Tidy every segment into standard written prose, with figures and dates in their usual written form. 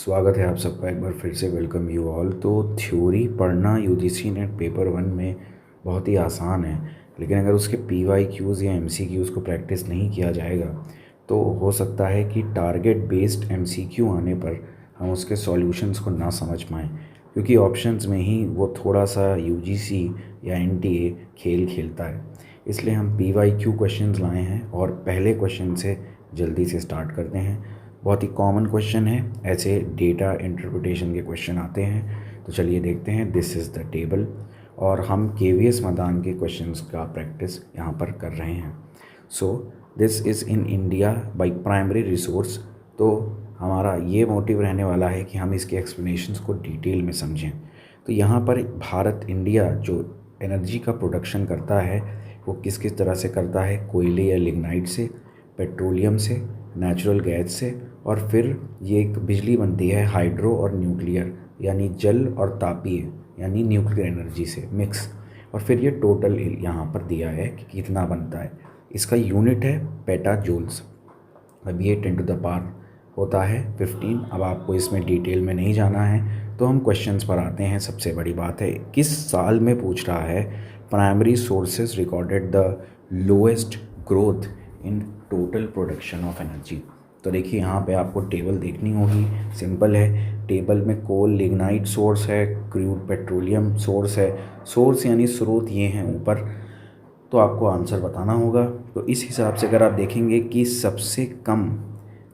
स्वागत है आप सबका एक बार फिर से। Welcome you all. तो थ्योरी पढ़ना यूजीसी नेट पेपर 1 में बहुत ही आसान है, लेकिन अगर उसके पीवाईक्यूज़ या एमसीक्यूज़ को प्रैक्टिस नहीं किया जाएगा तो हो सकता है कि टारगेट बेस्ड एमसीक्यू आने पर हम उसके सॉल्यूशंस को ना समझ पाएँ, क्योंकि ऑप्शंस में ही वो थोड़ा सा यूजीसी या एनटीए खेल खेलता है। इसलिए हम पीवाईक्यू क्वेश्चंस लाए हैं और पहले क्वेश्चन से जल्दी से स्टार्ट करते हैं। बहुत ही कॉमन क्वेश्चन है, ऐसे डेटा इंटरप्रिटेशन के क्वेश्चन आते हैं। तो चलिए देखते हैं। दिस इज़ द टेबल और हम केवीएस मदान के क्वेश्चंस का प्रैक्टिस यहाँ पर कर रहे हैं। So this is in India by primary resource. तो हमारा ये मोटिव रहने वाला है कि हम इसके एक्सप्लेनेशंस को डिटेल में समझें। तो यहाँ पर भारत इंडिया जो एनर्जी का प्रोडक्शन करता है वो किस किस तरह से करता है, कोयले या लिग्नाइट से, पेट्रोलियम से, नेचुरल गैस से, और फिर ये एक बिजली बनती है हाइड्रो और न्यूक्लियर यानी जल और तापीय यानी न्यूक्लियर एनर्जी से मिक्स। और फिर ये टोटल यहाँ पर दिया है कि कितना बनता है। इसका यूनिट है पेटा जूल्स। अब ये 10 टू द पावर होता है 15। अब आपको इसमें डिटेल में नहीं जाना है, तो हम क्वेश्चंस पर आते हैं। सबसे बड़ी बात है, किस साल में पूछ रहा है primary sources recorded the lowest growth in total production of energy. तो देखिए यहाँ पे आपको टेबल देखनी होगी। सिंपल है, टेबल में कोल लिग्नाइट सोर्स है, क्रूड पेट्रोलियम सोर्स है। सोर्स यानी स्रोत ये हैं ऊपर, तो आपको आंसर बताना होगा। तो इस हिसाब से अगर आप देखेंगे कि सबसे कम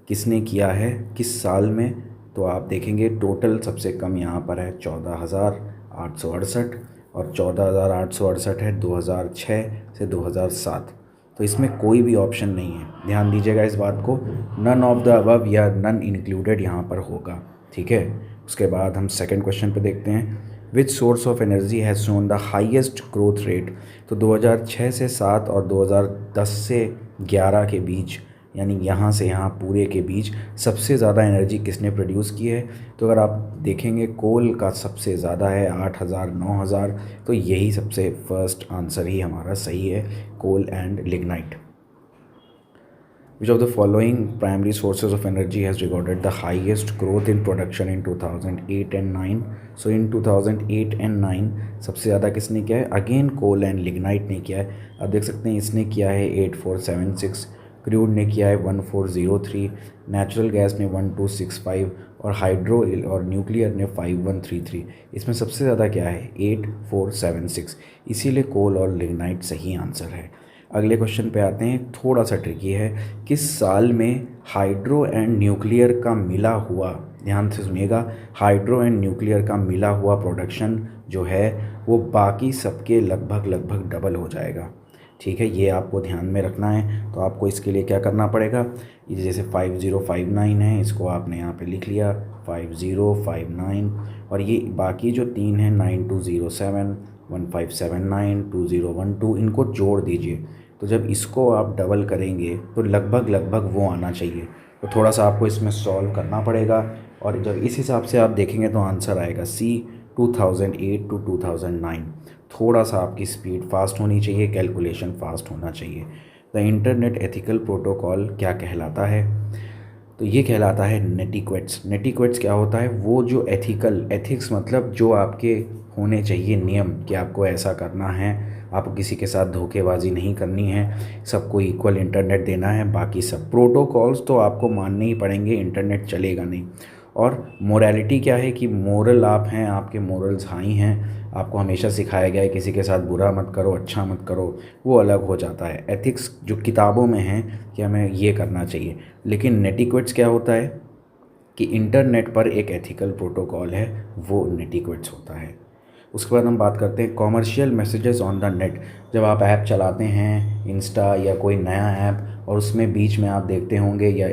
किसने किया है किस साल में, तो आप देखेंगे टोटल सबसे कम यहाँ पर है 14,868 और 14,868 है 2006 से 2007। तो इसमें कोई भी ऑप्शन नहीं है, ध्यान दीजिएगा इस बात को। नन ऑफ द अबव या नन इंक्लूडेड यहाँ पर होगा, ठीक है। उसके बाद हम सेकंड क्वेश्चन पे देखते हैं। Which source of energy has shown the highest growth rate. तो 2006 से 7 और 2010 से 11 के बीच, यानी यहाँ से यहाँ पूरे के बीच सबसे ज़्यादा एनर्जी किसने प्रोड्यूस की है। तो अगर आप देखेंगे कोल का सबसे ज़्यादा है 8,000 9,000। तो यही सबसे फर्स्ट आंसर ही हमारा सही है, coal and lignite. Which of the following primary sources of energy has recorded the highest growth in production in 2008 and 9? So in 2008 and 9 सबसे ज़्यादा किसने किया है? अगेन कोल एंड लिग्नाइट ने किया है। अब देख सकते हैं इसने किया है 8476, क्रूड ने किया है 1403, नेचुरल गैस ने 1265 और हाइड्रो और न्यूक्लियर ने 5133। इसमें सबसे ज़्यादा क्या है? 8476। इसीलिए कोल और लिग्नाइट सही आंसर है। अगले क्वेश्चन पे आते हैं, थोड़ा सा ट्रिकी है। किस साल में हाइड्रो एंड न्यूक्लियर का मिला हुआ, ध्यान से सुनिएगा, हाइड्रो एंड न्यूक्लियर का मिला हुआ प्रोडक्शन जो है वो बाकी सबके लगभग डबल हो जाएगा, ठीक है। ये आपको ध्यान में रखना है। तो आपको इसके लिए क्या करना पड़ेगा, ये जैसे 5059 है, इसको आपने यहाँ पे लिख लिया 5059, और ये बाकी जो तीन हैं 9207 1579 2012, इनको जोड़ दीजिए। तो जब इसको आप डबल करेंगे तो लगभग वो आना चाहिए। तो थोड़ा सा आपको इसमें सॉल्व करना पड़ेगा, और जब इस हिसाब से आप देखेंगे तो आंसर आएगा C 2008 टू 2009। थोड़ा सा आपकी स्पीड फास्ट होनी चाहिए, कैलकुलेशन फास्ट होना चाहिए। द इंटरनेट एथिकल प्रोटोकॉल क्या कहलाता है? तो ये कहलाता है नेटिक्वेट्स। नेटिक्वेट्स क्या होता है? वो जो एथिक्स मतलब जो आपके होने चाहिए नियम कि आपको ऐसा करना है, आपको किसी के साथ धोखेबाजी नहीं करनी है, सबको इक्वल इंटरनेट देना है, बाकी सब प्रोटोकॉल्स तो आपको मानने ही पड़ेंगे, इंटरनेट चलेगा नहीं। और मोरालिटी क्या है कि मोरल आप हैं, आपके मोरल्स हाई हैं, आपको हमेशा सिखाया गया है किसी के साथ बुरा मत करो, अच्छा मत करो, वो अलग हो जाता है। एथिक्स जो किताबों में है कि हमें ये करना चाहिए, लेकिन नेटिक्वेट्स क्या होता है कि इंटरनेट पर एक एथिकल प्रोटोकॉल है, वो नेटिक्वेट्स होता है। उसके बाद हम बात करते हैं commercial messages on the net. जब आप ऐप चलाते हैं, इंस्टा या कोई नया ऐप, और उसमें बीच में आप देखते होंगे या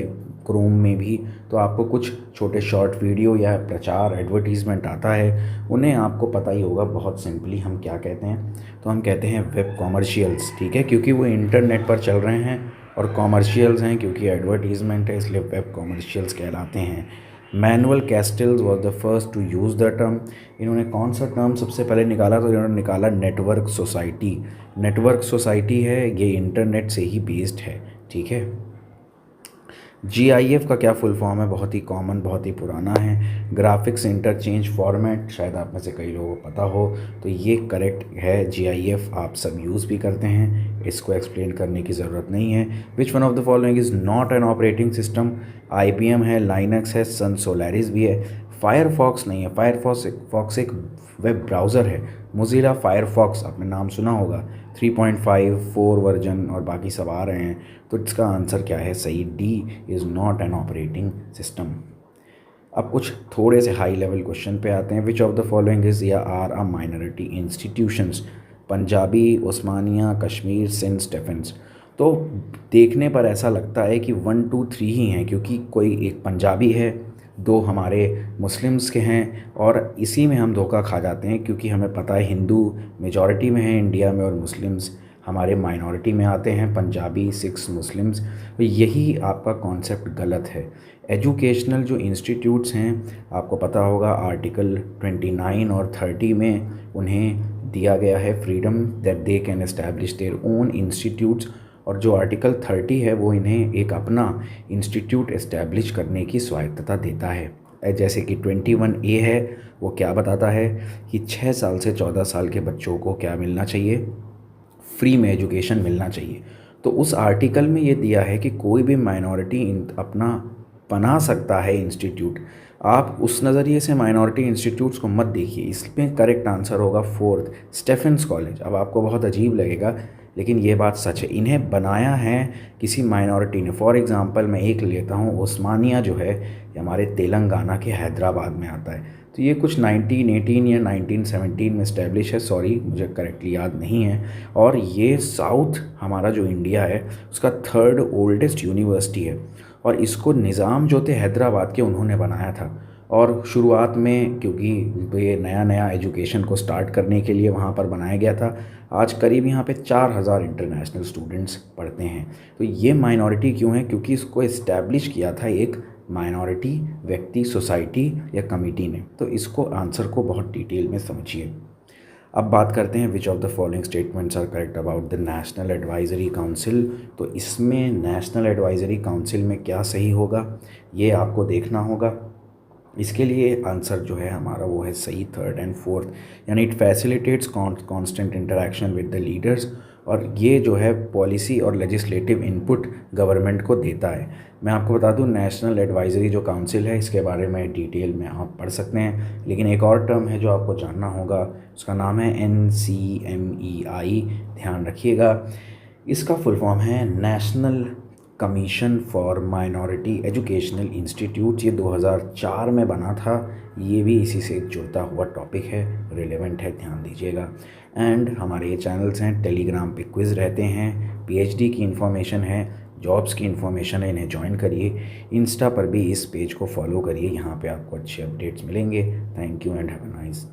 क्रोम में भी, तो आपको कुछ छोटे शॉर्ट वीडियो या प्रचार एडवर्टीज़मेंट आता है, उन्हें आपको पता ही होगा बहुत सिंपली हम क्या कहते हैं। तो हम कहते हैं वेब कॉमर्शियल्स, ठीक है, क्योंकि वो इंटरनेट पर चल रहे हैं, और कॉमर्शियल्स हैं क्योंकि एडवर्टीज़मेंट है, इसलिए वेब कॉमर्शियल्स कहलाते हैं। Manuel Castells was the first to use the term. इन्होंने कौन सा टर्म सबसे पहले निकाला? तो इन्होंने निकाला नेटवर्क सोसाइटी। नेटवर्क सोसाइटी है, ये इंटरनेट से ही बेस्ड है, ठीक है। GIF का क्या फुल फॉर्म है? बहुत ही कॉमन, बहुत ही पुराना है, ग्राफिक्स इंटरचेंज फॉर्मेट, शायद आप में से कई लोगों को पता हो, तो ये करेक्ट है। GIF आप सब यूज़ भी करते हैं, इसको एक्सप्लेन करने की ज़रूरत नहीं है। Which one of the following is not an operating system? IBM है, लाइनक्स है, सन सोलारिस भी है, फायरफॉक्स नहीं है। फायरफॉक्स एक वेब ब्राउज़र है। मोज़िला फायरफॉक्स आपने नाम सुना होगा, 3.5 4 वर्जन और बाकी सब आ रहे हैं, तो इसका आंसर क्या है? सही, D is not an operating system. अब कुछ थोड़े से हाई लेवल क्वेश्चन पे आते हैं। Which of the following is या are a minority institutions? Punjabi, Osmania, Kashmir, Saint Stephen's. तो देखने पर ऐसा लगता है कि 1 2 3 ही हैं, क्योंकि कोई एक पंजाबी है, दो हमारे मुस्लिम्स के हैं, और इसी में हम धोखा खा जाते हैं, क्योंकि हमें पता है हिंदू मेजॉरिटी में है इंडिया में और मुस्लिम्स हमारे माइनॉरिटी में आते हैं, पंजाबी, सिख्स, मुस्लिम्स। तो यही आपका कॉन्सेप्ट गलत है। एजुकेशनल जो इंस्टीट्यूट्स हैं, आपको पता होगा आर्टिकल 29 और 30 में उन्हें दिया गया है freedom that they can establish their own institutes, और जो आर्टिकल 30 है वो इन्हें एक अपना इंस्टीट्यूट एस्टैब्लिश करने की स्वायत्तता देता है। जैसे कि 21A है, वो क्या बताता है कि 6 साल से 14 साल के बच्चों को क्या मिलना चाहिए? फ्री में एजुकेशन मिलना चाहिए। तो उस आर्टिकल में ये दिया है कि कोई भी माइनॉरिटी अपना बना सकता है इंस्टीट्यूट। आप उस नज़रिए से माइनॉरिटी इंस्टीट्यूट्स को मत देखिए। इसमें करेक्ट आंसर होगा 4th, स्टेफेंस कॉलेज। अब आपको बहुत अजीब लगेगा, लेकिन ये बात सच है, इन्हें बनाया है किसी माइनॉरिटी ने। फॉर एग्ज़ाम्पल मैं एक लेता हूँ, उस्मानिया जो है, ये हमारे तेलंगाना के हैदराबाद में आता है। तो ये कुछ 1918 या 1917 में इस्टेब्लिश है, सॉरी मुझे करेक्टली याद नहीं है। और ये साउथ हमारा जो इंडिया है उसका 3rd ओल्डेस्ट यूनिवर्सिटी है, और इसको निज़ाम जो थे हैदराबाद के उन्होंने बनाया था। और शुरुआत में क्योंकि ये नया नया एजुकेशन को स्टार्ट करने के लिए वहाँ पर बनाया गया था, आज करीब यहाँ पे 4000 इंटरनेशनल स्टूडेंट्स पढ़ते हैं। तो ये माइनॉरिटी क्यों है? क्योंकि इसको इस्टेब्लिश किया था एक माइनॉरिटी व्यक्ति, सोसाइटी या कमिटी ने। तो इसको आंसर को बहुत डिटेल में समझिए। अब बात करते हैं which of the following statements are correct about the National Advisory Council. तो इसमें नेशनल एडवाइजरी काउंसिल में क्या सही होगा, ये आपको देखना होगा। इसके लिए आंसर जो है हमारा वो है सही 3rd and 4th, यानी it facilitates constant interaction with the leaders, और ये जो है पॉलिसी और लेजिस्लेटिव इनपुट गवर्नमेंट को देता है। मैं आपको बता दूं, नेशनल एडवाइजरी जो काउंसिल है, इसके बारे में डिटेल में आप पढ़ सकते हैं, लेकिन एक और टर्म है जो आपको जानना होगा, उसका नाम है NCMEI। ध्यान रखिएगा, इसका फुल फॉर्म है national commission for minority educational institute. ये 2004 में बना था। ये भी इसी से जुड़ता हुआ टॉपिक है, रिलेवेंट है, ध्यान दीजिएगा। एंड हमारे ये चैनल्स हैं, टेलीग्राम पे क्विज़ रहते हैं, PhD की इन्फॉर्मेशन है, जॉब्स की इन्फॉर्मेशन है, इन्हें ज्वाइन करिए। इंस्टा पर भी इस पेज को फॉलो करिए, यहाँ पे आपको अच्छे अपडेट्स मिलेंगे। Thank you and have a nice